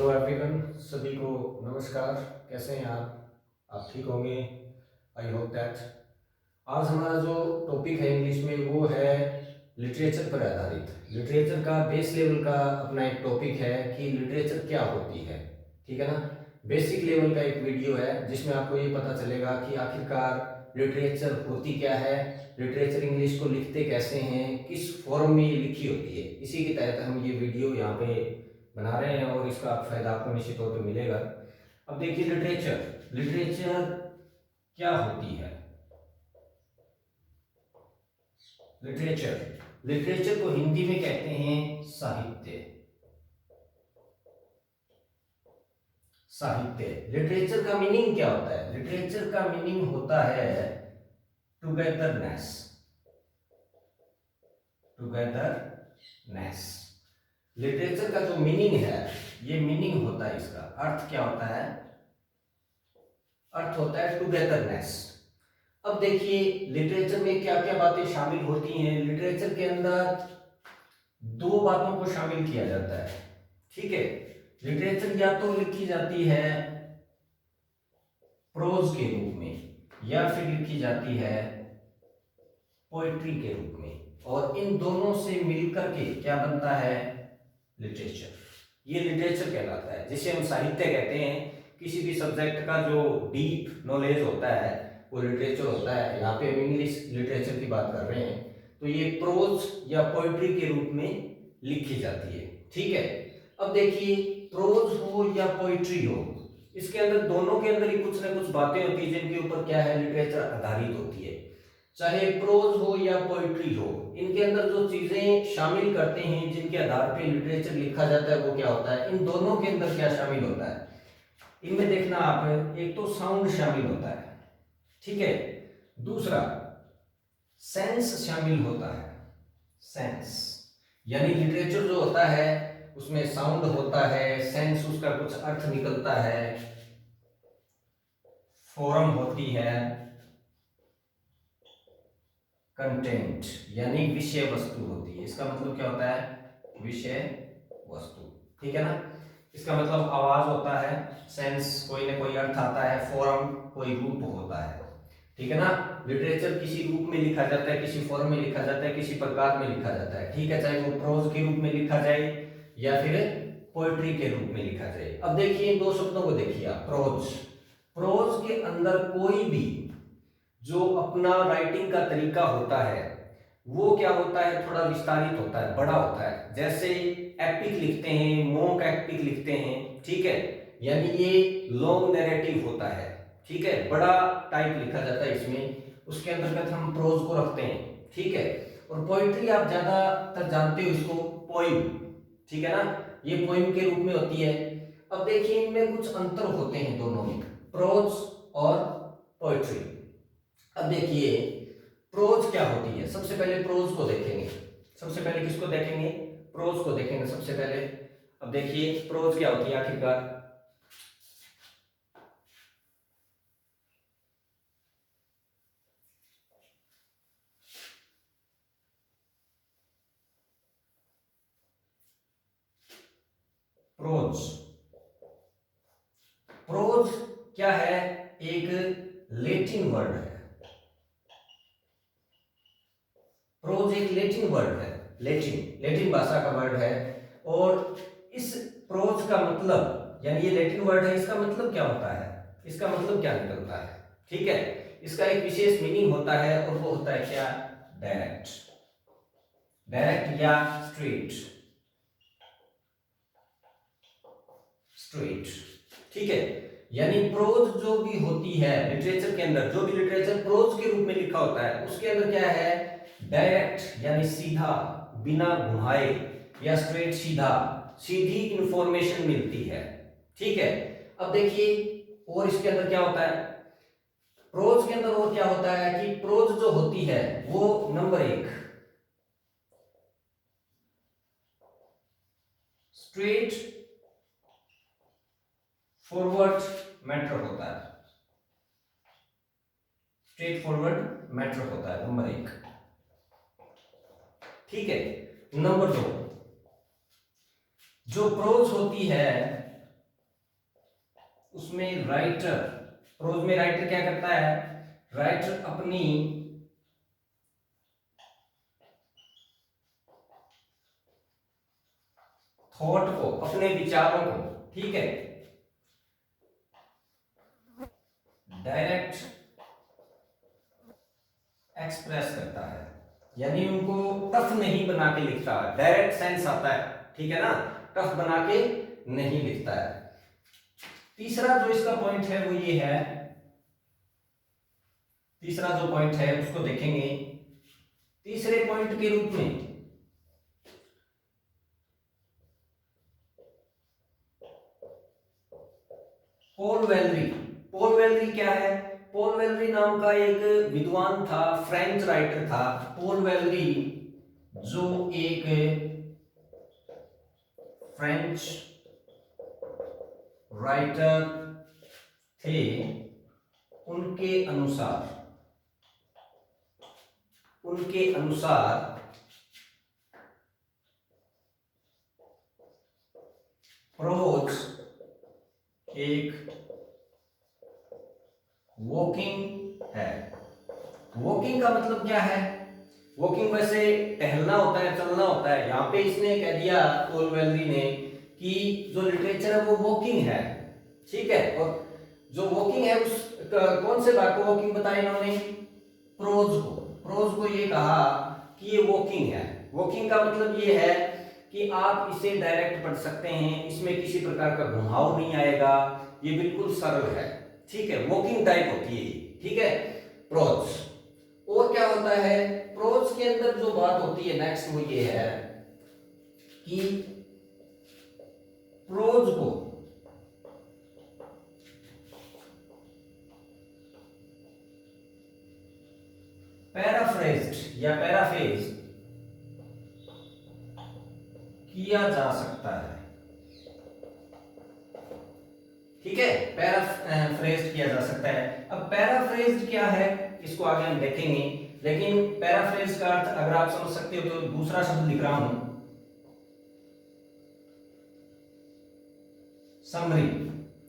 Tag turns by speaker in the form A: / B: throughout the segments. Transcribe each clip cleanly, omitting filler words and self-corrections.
A: Hello everyone, सभी को नमस्कार। कैसे हैं आप ठीक होंगे, आई होप दैट। आज हमारा जो टॉपिक है इंग्लिश में वो है लिटरेचर पर आधारित। लिटरेचर का बेस लेवल का अपना एक टॉपिक है कि लिटरेचर क्या होती है, ठीक है ना। बेसिक लेवल का एक वीडियो है जिसमें आपको ये पता चलेगा कि आखिरकार लिटरेचर होती क्या है, लिटरेचर इंग्लिश को लिखते कैसे हैं, किस फॉर्म में ये लिखी होती है। इसी के तहत हम ये वीडियो यहाँ पे बना रहे हैं और इसका फायदा आपको निश्चित तौर पे मिलेगा। अब देखिए लिटरेचर, लिटरेचर क्या होती है। लिटरेचर, लिटरेचर को हिंदी में कहते हैं साहित्य। साहित्य, लिटरेचर का मीनिंग क्या होता है? लिटरेचर का मीनिंग होता है टुगेदरनेस। टुगेदरनेस, लिटरेचर का जो मीनिंग है, ये मीनिंग होता है, इसका अर्थ क्या होता है? अर्थ होता है टुगेदरनेस। अब देखिए लिटरेचर में क्या क्या बातें शामिल होती हैं। लिटरेचर के अंदर दो बातों को शामिल किया जाता है, ठीक है। लिटरेचर या तो लिखी जाती है प्रोज के रूप में या फिर लिखी जाती है पोएट्री के रूप में, और इन दोनों से मिलकर के क्या बनता है? लिटरेचर। ये लिटरेचर कहलाता है, जिसे हम साहित्य कहते हैं। किसी भी सब्जेक्ट का जो डीप नॉलेज होता है वो लिटरेचर होता है। यहाँ पे हम इंग्लिश लिटरेचर की बात कर रहे हैं, तो ये प्रोज या पोएट्री के रूप में लिखी जाती है, ठीक है। अब देखिए प्रोज हो या पोएट्री हो, इसके अंदर दोनों के अंदर ही कुछ ना कुछ बातें होती है जिनके ऊपर क्या है? लिटरेचर आधारित होती है। चाहे प्रोज हो या पोएट्री हो, इनके अंदर जो चीजें शामिल करते हैं जिनके आधार पे लिटरेचर लिखा जाता है वो क्या होता है? इन दोनों के अंदर क्या शामिल होता है? इनमें देखना आप, एक तो साउंड शामिल होता है, ठीक है। दूसरा सेंस शामिल होता है। सेंस यानी लिटरेचर जो होता है उसमें साउंड होता है, सेंस उसका कुछ अर्थ निकलता है, फॉर्म होती है, कंटेंट यानी विषय वस्तु होती है। इसका मतलब क्या होता है? विषय वस्तु, ठीक है ना। इसका मतलब आवाज होता है, सेंस कोई ना कोई अर्थ आता है, फॉर्म कोई रूप होता है, ठीक है ना। लिटरेचर किसी रूप में लिखा जाता है, किसी फॉर्म में लिखा जाता है, किसी प्रकार में लिखा जाता है, ठीक है। चाहे वो प्रोज के रूप में लिखा जाए या फिर पोएट्री के रूप में लिखा जाए। अब देखिए इन दो शब्दों को देखिए आप। प्रोज, प्रोज के अंदर कोई भी जो अपना राइटिंग का तरीका होता है वो क्या होता है? थोड़ा विस्तारित होता है, बड़ा होता है। जैसे एपिक लिखते हैं, मॉक एपिक लिखते हैं, ठीक है, यानी ये लॉन्ग नैरेटिव होता है, ठीक है, बड़ा टाइप लिखा जाता है इसमें। उसके अंतर्गत हम प्रोज को रखते हैं, ठीक है। और पोइट्री आप ज्यादातर जानते हो इसको, पोइम, ठीक है ना, ये पोइम के रूप में होती है। अब देखिए इनमें कुछ अंतर होते हैं दोनों में, प्रोज और पोइट्री। अब देखिए प्रोज क्या होती है। सबसे पहले प्रोज को देखेंगे। सबसे पहले किसको देखेंगे? प्रोज को देखेंगे सबसे पहले। अब देखिए प्रोज क्या होती है आखिरकार। प्रोज, प्रोज क्या है? एक लैटिन वर्ड है। प्रोज एक लैटिन वर्ड है, लैटिन भाषा का वर्ड है। और इस प्रोज का मतलब, यानी ये लैटिन वर्ड है, इसका मतलब क्या होता है? इसका मतलब क्या निकलता है? ठीक है, इसका एक विशेष मीनिंग होता है और वो होता है क्या? डायरेक्ट, डायरेक्ट या स्ट्रेट, स्ट्रेट, ठीक है। यानी प्रोज जो भी होती है लिटरेचर के अंदर, जो भी लिटरेचर प्रोज के रूप में लिखा होता है उसके अंदर क्या है? डायरेक्ट यानी सीधा, बिना घुमाए, या स्ट्रेट सीधा, सीधी इंफॉर्मेशन मिलती है, ठीक है। अब देखिए और इसके अंदर क्या होता है प्रोज के अंदर, और क्या होता है कि प्रोज जो होती है वो नंबर एक स्ट्रेट फॉरवर्ड मैटर होता है, स्ट्रेट फॉरवर्ड मैटर होता है, नंबर एक, ठीक है। नंबर दो, जो प्रोज होती है उसमें राइटर, प्रोज में राइटर क्या करता है, राइटर अपनी थॉट को, अपने विचारों को, ठीक है, डायरेक्ट एक्सप्रेस करता है, यानी उनको टफ नहीं बना के लिखता है, डायरेक्ट सेंस आता है, ठीक है ना, टफ बना के नहीं लिखता है। तीसरा जो इसका पॉइंट है वो ये है, तीसरा जो पॉइंट है उसको देखेंगे तीसरे पॉइंट के रूप में। पॉल वेलरी, पॉल वेलरी क्या है, पॉल वेलरी नाम का एक विद्वान था, फ्रेंच राइटर था पॉल वेलरी, जो एक फ्रेंच राइटर थे। उनके अनुसार प्रोज एक वॉकिंग है। वॉकिंग का मतलब क्या है, वॉकिंग वैसे टहलना होता है, चलना होता है, यहां पे इसने कह दिया पॉल वेलरी ने कि जो लिटरेचर है वो वॉकिंग है, ठीक है। और जो वॉकिंग है उस कौन से भाग को वॉकिंग बताया इन्होंने, प्रोज को ये कहा कि ये वॉकिंग है। वॉकिंग का मतलब ये है कि आप इसे डायरेक्ट पढ़ सकते हैं, इसमें किसी प्रकार का घुमाव नहीं आएगा, ये बिल्कुल सरल है, ठीक है, वॉकिंग टाइप होती है, ठीक है प्रोज। और क्या होता है प्रोज के अंदर जो बात होती है नेक्स्ट वो ये है कि प्रोज को पैराफ्रेज्ड या पैराफ्रेज किया जा सकता है, ठीक है, पैराफ्रेज्ड किया जा सकता है। अब पैराफ्रेज्ड क्या है इसको आगे हम देखेंगे, लेकिन पैराफ्रेज का अर्थ अगर आप समझ सकते हो तो दूसरा शब्द लिख रहा हूं, समरी,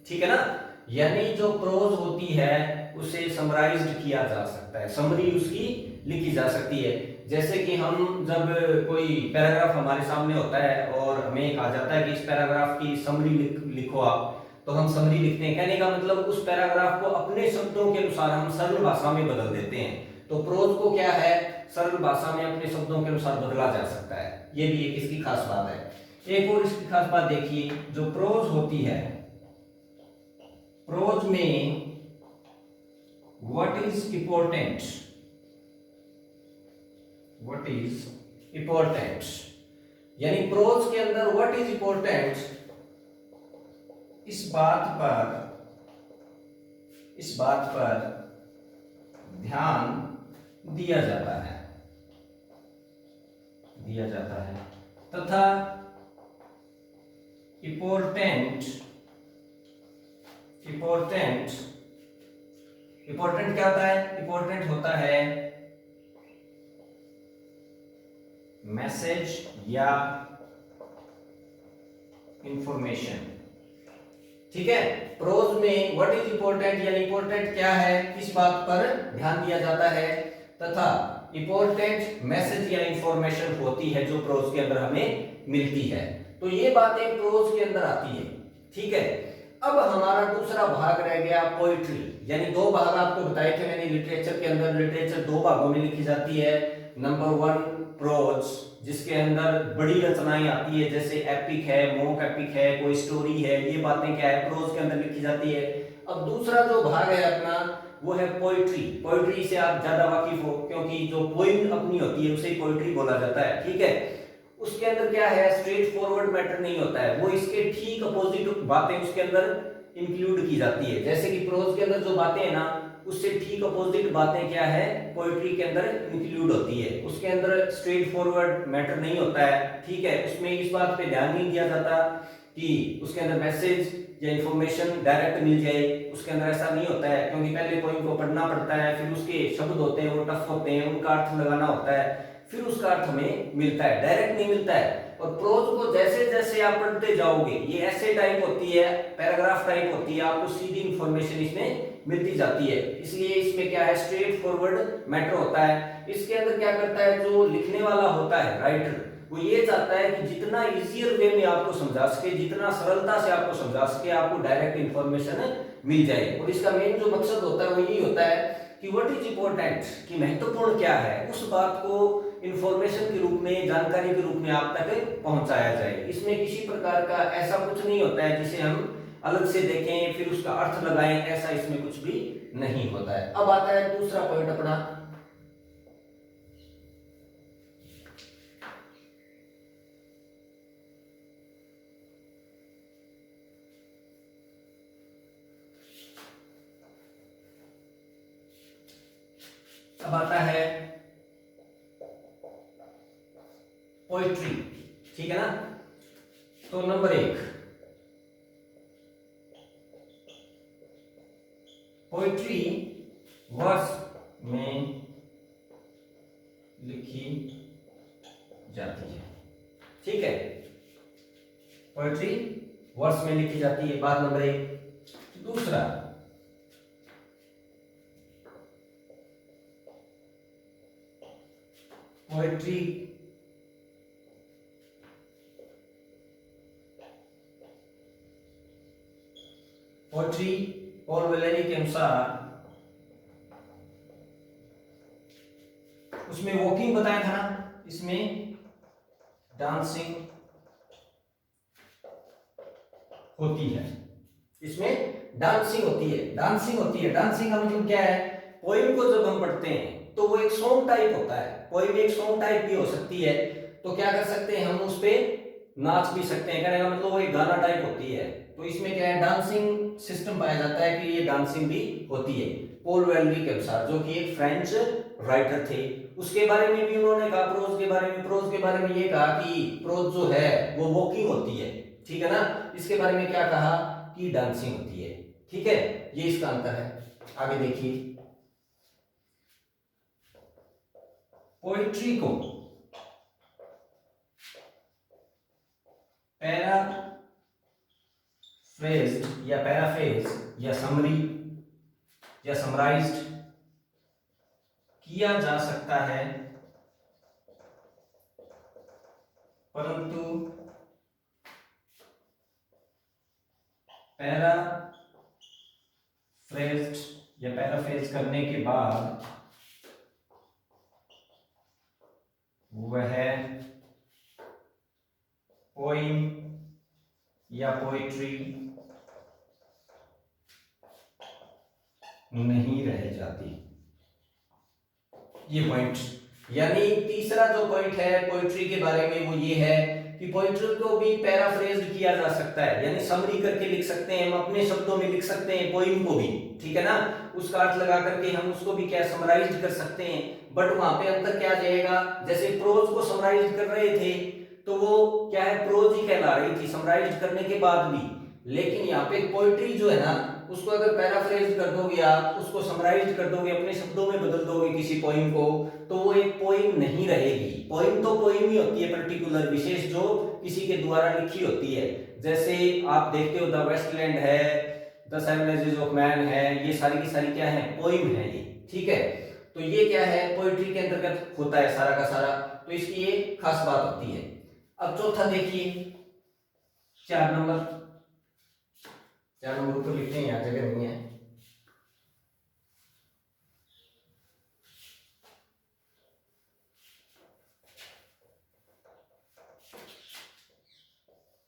A: ठीक है ना, यानी जो प्रोज होती है उसे समराइज्ड किया जा सकता है, समरी उसकी लिखी जा सकती है। जैसे कि हम जब कोई पैराग्राफ हमारे सामने होता है और हमें कहा जाता है कि इस पैराग्राफ की समरी लिखो आप, तो हम समरी लिखते हैं, कहने का मतलब उस पैराग्राफ को अपने शब्दों के अनुसार हम सरल भाषा में बदल देते हैं। तो प्रोज को क्या है, सरल भाषा में अपने शब्दों के अनुसार बदला जा सकता है, ये भी एक इसकी खास बात है। एक और इसकी खास बात देखिए, जो प्रोज होती है, प्रोज में what is important, what is important, यानी प्रोज के अंदर व्हाट इज इंपॉर्टेंट, इस बात पर ध्यान दिया जाता है तथा इंपॉर्टेंट क्या होता है, इंपॉर्टेंट होता है मैसेज या इंफॉर्मेशन, ठीक है। प्रोज में व्हाट इज इंपॉर्टेंट यानी इंपॉर्टेंट क्या है, किस बात पर ध्यान दिया जाता है, तथा इंपॉर्टेंट मैसेज या इंफॉर्मेशन होती है जो प्रोज के अंदर हमें मिलती है। तो ये बातें प्रोज के अंदर आती है, ठीक है। अब हमारा दूसरा भाग रह गया पोइट्री, यानी दो भाग आपको बताए थे मैंने लिटरेचर के अंदर, लिटरेचर दो भागों में लिखी जाती है। नंबर 1 प्रोज, जिसके अंदर बड़ी रचनाएं आती है, जैसे एपिक है, मोक एपिक है, कोई स्टोरी है, ये बातें क्या है प्रोज के अंदर लिखी जाती है। अब दूसरा जो भाग है अपना वो है पोइट्री। पोइट्री से आप ज्यादा वाकिफ हो, क्योंकि जो पोइम अपनी होती है उसे पोइट्री बोला जाता है, ठीक है। उसके अंदर क्या है, स्ट्रेट फॉरवर्ड मैटर नहीं होता है, वो इसके ठीक अपोजिट बातें उसके अंदर इंक्लूड की जाती है। जैसे कि प्रोज के अंदर जो बातें हैं ना, उससे ठीक अपोजिट बातें क्या है पोइट्री के अंदर इंक्लूड होती है। उसके अंदर स्ट्रेट फॉरवर्ड मैटर नहीं होता है, ठीक है, उसमें इस बात पे ध्यान नहीं दिया जाता कि उसके अंदर मैसेज या इंफॉर्मेशन डायरेक्ट मिल जाए, उसके अंदर ऐसा नहीं होता है, क्योंकि पहले पोइम को पढ़ना पड़ता है, फिर उसके शब्द होते हैं वो टफ होते हैं, उनका अर्थ लगाना होता है, फिर उसका अर्थ हमें मिलता है, डायरेक्ट नहीं मिलता है। और प्रोज को जैसे जैसे आप पढ़ते जाओगे, ये ऐसे टाइप होती है, पैराग्राफ टाइप होती है, आपको सीधी इंफॉर्मेशन इसमें मिलती जाती है। इसलिए इसमें क्या है, स्ट्रेट फॉरवर्ड मैटर होता है। इसके अंदर क्या करता है, जो लिखने वाला होता है राइटर, वो ये चाहता है कि जितना इजियर वे में आपको समझा सके, जितना सरलता से आपको समझा सके, आपको डायरेक्ट इंफॉर्मेशन मिल जाए। और इसका मेन जो मकसद होता है वो यही होता है कि व्हाट इज इंपॉर्टेंट, कि महत्वपूर्ण क्या है, उस बात को इंफॉर्मेशन के रूप में, जानकारी के रूप में आप तक पहुंचाया जाए। इसमें किसी प्रकार का ऐसा कुछ नहीं होता है जिसे हम अलग से देखें फिर उसका अर्थ लगाएं, ऐसा इसमें कुछ भी नहीं होता है। अब आता है दूसरा पॉइंट अपना, अब आता है पोइट्री, ठीक है ना। तो नंबर 1, पोइट्री वर्स में लिखी जाती है, ठीक है, पोइट्री वर्स में लिखी जाती है, बात नंबर 1। दूसरा, पोइट्री पॉल वेलेरी के अनुसार, उसमें वॉकिंग बताया था ना, इसमें डांसिंग होती है, इसमें डांसिंग होती है, डांसिंग होती है। डांसिंग का मतलब क्या है, पोइम को जब हम पढ़ते हैं तो वो एक सॉन्ग टाइप होता है, पोइम एक सॉन्ग टाइप भी हो सकती है, तो क्या कर सकते हैं हम उस पे नाच भी सकते हैं, कहने का मतलब वो एक गाना टाइप होती है। तो इसमें क्या है, डांसिंग सिस्टम पाया जाता है कि ये डांसिंग भी होती है, पॉल वेलेरी के अनुसार, जो कि एक फ्रेंच राइटर थे। उसके बारे में भी उन्होंने कहा, प्रोज के बारे में ये कहा कि प्रोज जो है वो वॉकिंग होती है, ठीक है ना। इसके बारे में क्या कहा कि डांसिंग होती है, ठीक है, ये इसका अंतर है। आगे देखिए, पोइट्री को पैराफ्रेज्ड या पैराफ्रेज या समरी या समराइज्ड किया जा सकता है, परंतु पैराफ्रेज्ड या पैराफ्रेज करने के बाद वह पोइम या पोइट्री नहीं रह जाती। ये पॉइंट, यानी तीसरा जो पॉइंट है पोइट्री के बारे में वो ये है कि पोइट्री को भी पैराफ्रेज्ड किया जा सकता है, यानी समरी करके लिख सकते हैं, हम अपने शब्दों में लिख सकते हैं पोइम को भी, ठीक है ना, उसका अर्थ लगा करके हम उसको भी क्या समराइज्ड कर सकते हैं। बट वहां पे अंतर क्या आ जाएगा, जैसे प्रोज को समराइज्ड कर रहे थे तो वो क्या है, प्रोज ही कहला रही थी समराइज्ड करने के बाद भी, लेकिन यहाँ पे पोइट्री जो है ना, उसको अगर पैराफ्रेज कर दोगे आप, उसको समराइज कर दोगे, अपने शब्दों में बदल दोगे किसी पोइम को, तो वो एक पोइम नहीं रहेगी। पोइम तो पोइम ही होती है, पर्टिकुलर विशेष जो किसी के द्वारा लिखी होती है। जैसे आप देखते हो द वेस्टलैंड है, the Seven Ages of Man है, ये सारी की सारी क्या है, पोइम है ये, ठीक है। तो ये क्या है, पोइट्री के अंतर्गत होता है सारा का सारा, तो इसकी ये खास बात होती है। अब चौथा देखिए, 4 नंबर ऊपर लिखते हैं, यहाँ जगह नहीं है।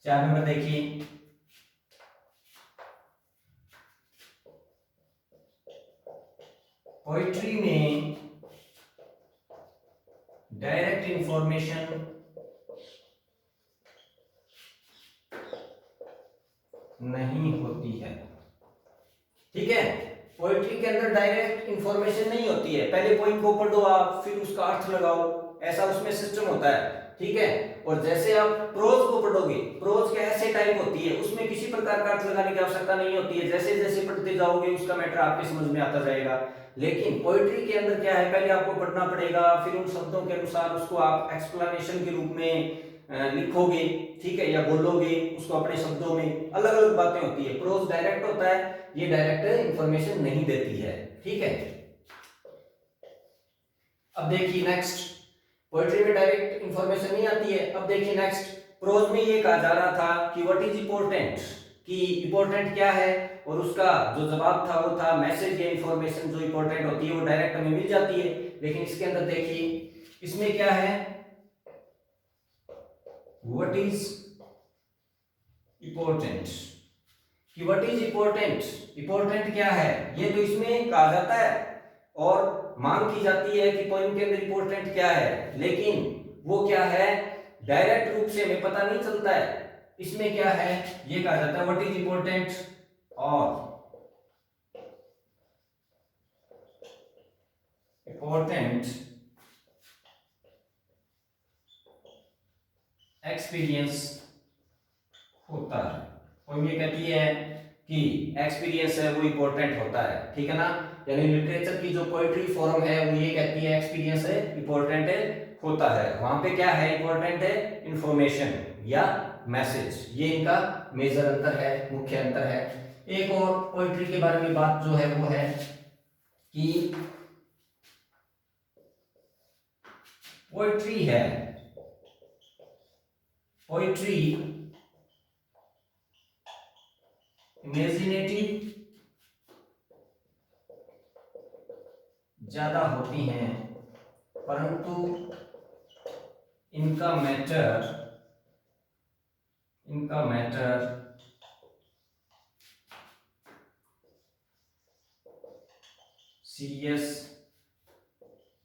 A: चार नंबर देखिए, पोइट्री में डायरेक्ट इंफॉर्मेशन नहीं होती है, ठीक है। पोइट्री के अंदर डायरेक्ट इंफॉर्मेशन नहीं होती है, पहले पोइम को पढ़ो आप, फिर उसका अर्थ लगाओ, ऐसा उसमें सिस्टम होता है, ठीक है। और जैसे आप प्रोज को पढ़ोगे, प्रोज के ऐसे टाइप होती है, उसमें किसी प्रकार का अर्थ लगाने की आवश्यकता नहीं होती है, जैसे जैसे पढ़ते जाओगे उसका मैटर आपके समझ में आता जाएगा। लेकिन पोइट्री के अंदर क्या है, पहले आपको पढ़ना पड़ेगा, फिर उन शब्दों के अनुसार उसको आप एक्सप्लेनेशन के रूप में लिखोगे, ठीक है, या बोलोगे उसको अपने शब्दों में। अलग अलग बातें होती है। प्रोज डायरेक्ट होता है, ये डायरेक्ट इंफॉर्मेशन नहीं देती है, ठीक है। अब देखिए नेक्स्ट, पोएट्री में डायरेक्ट इंफॉर्मेशन नहीं आती है। अब देखिए नेक्स्ट, प्रोज में ये कहा जा रहा था कि व्हाट इज इंपॉर्टेंट, कि इंपॉर्टेंट क्या है, और उसका जो जवाब था वो था मैसेज या इंफॉर्मेशन जो इंपॉर्टेंट होती है वो डायरेक्ट हमें मिल जाती है। लेकिन इसके अंदर देखिए इसमें क्या है, व्हाट इज इंपॉर्टेंट, कि व्हाट इज इंपॉर्टेंट, इंपॉर्टेंट क्या है, ये तो इसमें कहा जाता है और मांग की जाती है कि पोइम के अंदर इंपॉर्टेंट क्या है, लेकिन वो क्या है डायरेक्ट रूप से हमें पता नहीं चलता है। इसमें क्या है, ये कहा जाता है व्हाट इज इंपॉर्टेंट, और इंपॉर्टेंट एक्सपीरियंस होता है। पोइम ये कहती है कि एक्सपीरियंस है वो इंपॉर्टेंट होता है, ठीक है ना। यानी लिटरेचर की जो पोएट्री फॉर्म है वो ये कहती है एक्सपीरियंस है इंपॉर्टेंट है होता है। वहां पे क्या है इंपॉर्टेंट है, इंफॉर्मेशन या मैसेज। ये इनका मेजर अंतर है, मुख्य अंतर है। एक और पोएट्री के बारे में बात जो है वो है कि पोएट्री है, पोएट्री इमेजिनेटिव ज्यादा होती हैं, परंतु इनका मैटर सीरियस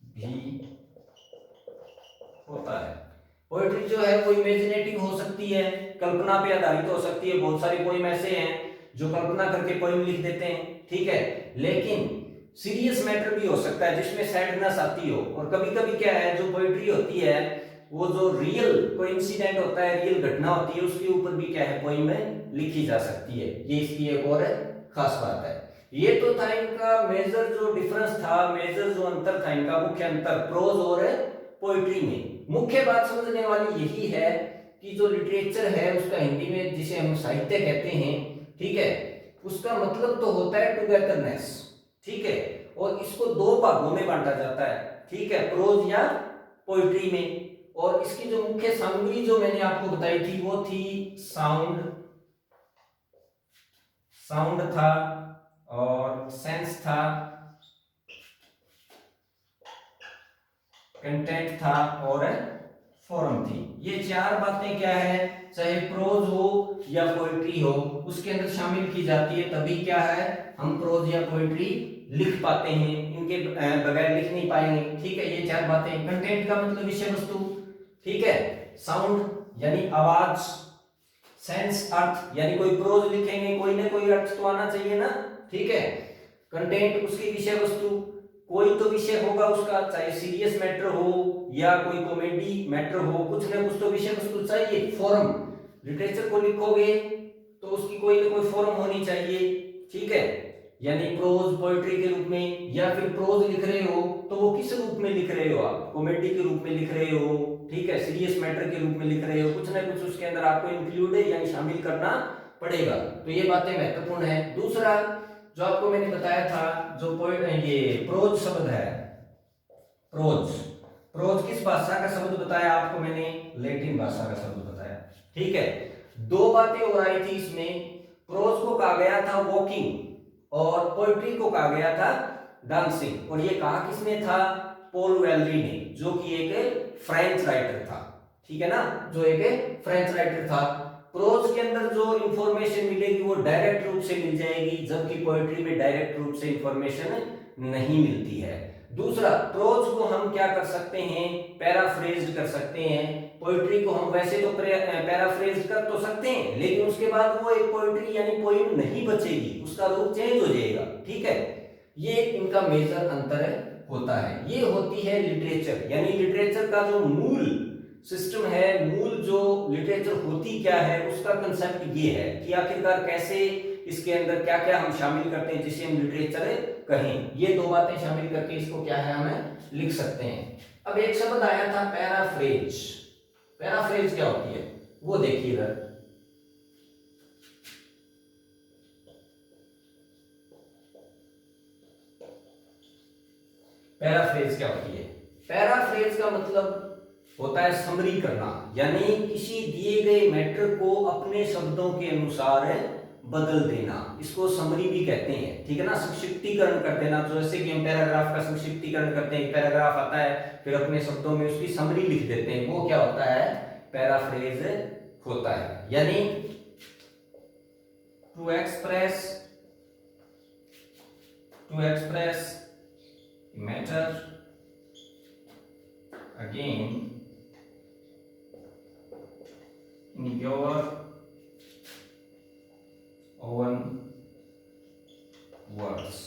A: भी होता है। पोएट्री जो है वो इमेजिनेटिव हो सकती है, कल्पना पे आधारित हो सकती है। बहुत सारे पोइम ऐसे हैं जो कल्पना करके पोइम लिख देते हैं, ठीक है, लेकिन सीरियस मैटर भी हो सकता है जिसमें सैडनेस आती हो। और कभी कभी क्या है जो पोएट्री होती है वो जो रियल कोई इंसिडेंट होता है, रियल घटना होती है, उसके ऊपर भी क्या है पोइम में लिखी जा सकती है। ये इसकी एक और खास बात है। ये तो था इनका मेजर जो डिफरेंस था, मेजर जो अंतर था इनका, मुख्य अंतर प्रोज और पोएट्री में। मुख्य बात समझने वाली यही है कि जो लिटरेचर है उसका हिंदी में जिसे हम साहित्य कहते हैं, ठीक है, उसका मतलब तो होता है टुगेदरनेस, ठीक है, और इसको दो भागों में बांटा जाता है, ठीक है, प्रोज या पोएट्री में। और इसकी जो मुख्य सामग्री जो मैंने आपको बताई थी वो थी साउंड था और सेंस था, कंटेंट था और फॉर्म थी। ये चार बातें क्या है, चाहे प्रोज हो या पोएट्री हो, उसके अंदर शामिल की जाती है, तभी क्या है हम प्रोज या पोएट्री लिख पाते हैं। इनके बगैर लिख नहीं पाएंगे, ठीक है। ये चार बातें, कंटेंट का मतलब विषय वस्तु, ठीक है, साउंड यानी आवाज, सेंस अर्थ, यानी कोई प्रोज लिखेंगे कोई ना कोई अर्थ तो आना चाहिए ना, ठीक है। कंटेंट उसकी विषय वस्तु, कोई तो विषय होगा उसका, चाहे सीरियस मैटर हो या कोई कॉमेडी मैटर हो, कुछ ना कुछ तो विषय वस्तु चाहिए। फॉर्म, लिटरेचर को लिखोगे तो उसकी कोई ना कोई फॉर्म होनी चाहिए, ठीक है, यानी प्रोज पोएट्री के रूप में, या फिर प्रोज लिख रहे हो तो वो किस रूप में लिख रहे हो आप, कॉमेडी के रूप में लिख रहे हो, ठीक है, सीरियस मैटर के रूप में लिख रहे हो, कुछ ना कुछ उसके अंदर आपको इंक्लूड है यानी शामिल करना पड़ेगा। तो ये बातें महत्वपूर्ण है। दूसरा जो आपको मैंने बताया था, जो ये प्रोज शब्द है, प्रोज किस भाषा का शब्द बताया आपको मैंने, लैटिन भाषा का शब्द बताया, ठीक है। दो बातें हो रही थी इसमें, प्रोज को कहा गया था वॉकिंग और पोएट्री को कहा गया था डांसिंग। और ये कहा किसने था, पॉल वेलरी ने, जो कि एक फ्रेंच राइटर था, ठीक है ना, जो एक फ्रेंच राइटर था। प्रोज के अंदर जो इंफॉर्मेशन मिलेगी वो डायरेक्ट रूप से मिल जाएगी, जबकि पोएट्री में डायरेक्ट रूप से इंफॉर्मेशन नहीं मिलती है। दूसरा, प्रोज को हम क्या कर सकते हैं, पैराफ्रेज कर सकते हैं। पोएट्री को हम वैसे तो पैराफ्रेज कर तो सकते हैं, लेकिन उसके बाद वो एक पोएट्री यानी पोइम नहीं बचेगी, उसका रूप चेंज हो जाएगा, ठीक है। ये इनका मेजर अंतर होता है। ये होती है लिटरेचर, यानी लिटरेचर का जो मूल सिस्टम है, मूल जो लिटरेचर होती क्या है, उसका कंसेप्ट ये है कि आखिरकार कैसे इसके अंदर क्या क्या हम शामिल करते हैं जिसे हम लिटरेचर कहें, ये दो बातें शामिल करके इसको क्या है हमें लिख सकते हैं। अब एक शब्द आया था पैराफ्रेज। पैराफ्रेज क्या होती है वो देखिए इधर। पैराफ्रेज क्या होती है? पैराफ्रेज का मतलब होता है समरी करना, यानी किसी दिए गए मैटर को अपने शब्दों के अनुसार बदल देना, इसको समरी भी कहते हैं, ठीक है ना। संक्षिप्तीकरण कर देना, तो जैसे कि हम पैराग्राफ का संक्षिप्तीकरण करते हैं, पैराग्राफ आता है फिर अपने शब्दों में उसकी समरी लिख देते हैं, वो क्या होता है? पैराफ्रेज होता है। यानी to express matter again in your own words,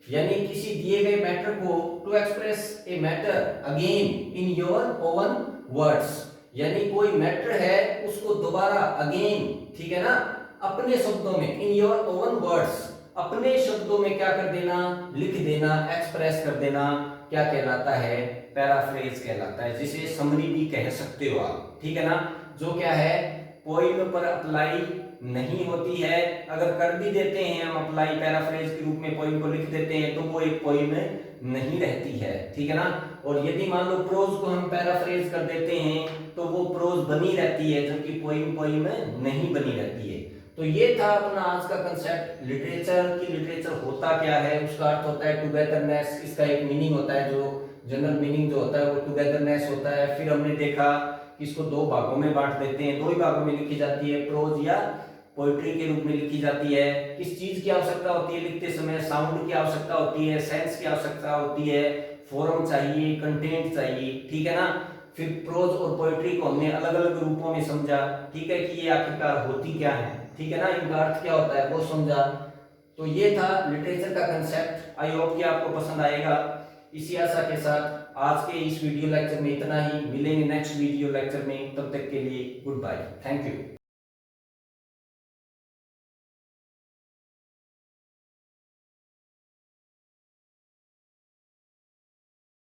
A: यानी किसी दिए गए मैटर को to express a matter again in your own words, यानी कोई मैटर है उसको दोबारा अगेन, ठीक है ना, अपने शब्दों में, इन योर ओवन वर्ड्स, अपने शब्दों में क्या कर देना? लिख देना, एक्सप्रेस कर देना, क्या कहलाता है? पैराफ्रेज कहलाता है, जिसे समरी भी कह सकते हो आप, ठीक है ना। जो क्या है पोइम पर अप्लाई नहीं होती है, अगर कर भी देते हैं हम अप्लाई पैराफ्रेज के रूप में पोइम को लिख देते हैं तो वो एक पोइम नहीं रहती है, ठीक है ना। और यदि मान लो प्रोज को हम पैराफ्रेज कर देते हैं तो वो प्रोज बनी रहती है, जबकि पोइम नहीं बनी रहती है। तो ये था अपना आज का कंसेप्ट लिटरेचर की। लिटरेचर होता क्या है? उसका अर्थ होता है टुगेदरनेस, इसका एक मीनिंग होता है, जो जनरल मीनिंग जो होता है वो टुगेदरनेस होता है। फिर हमने देखा कि इसको दो भागों में बांट देते हैं, दो ही भागों में लिखी जाती है, प्रोज या पोएट्री के रूप में लिखी जाती है। किस चीज की आवश्यकता होती है लिखते समय? साउंड की आवश्यकता होती है, सेंस की आवश्यकता होती है, फॉर्म चाहिए, कंटेंट चाहिए, ठीक है ना। फिर प्रोज और पोएट्री को हमने अलग अलग रूपों में समझा, ठीक है, कि ये आखिरकार होती क्या है, ठीक है ना, इनका अर्थ क्या होता है वो समझा। तो ये था लिटरेचर का कंसेप्ट। आई होप कि आपको पसंद आएगा। इसी आशा के साथ आज के इस वीडियो लेक्चर में इतना ही। मिलेंगे नेक्स्ट वीडियो लेक्चर में, तब तक के लिए गुड बाय, थैंक यू।